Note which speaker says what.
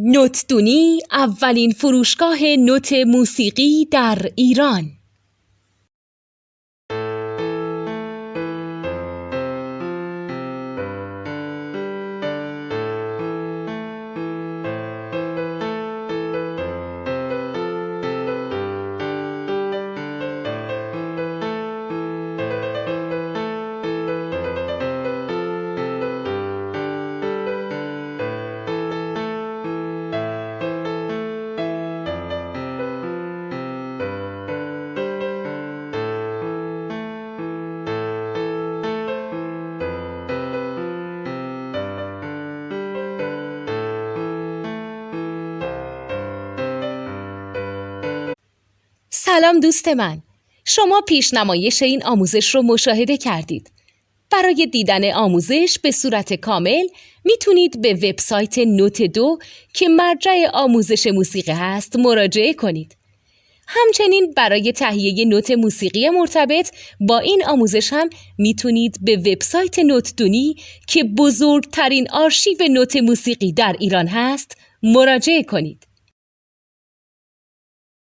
Speaker 1: نوتدونی اولین فروشگاه نوت موسیقی در ایران. سلام دوست من، شما پیشنمایش این آموزش رو مشاهده کردید. برای دیدن آموزش به صورت کامل میتونید به وبسایت نوت2 که مرجع آموزش موسیقی هست مراجعه کنید. همچنین برای تهیه نوت موسیقی مرتبط با این آموزش هم میتونید به وبسایت نوتدونی که بزرگترین آرشیو نوت موسیقی در ایران هست مراجعه کنید.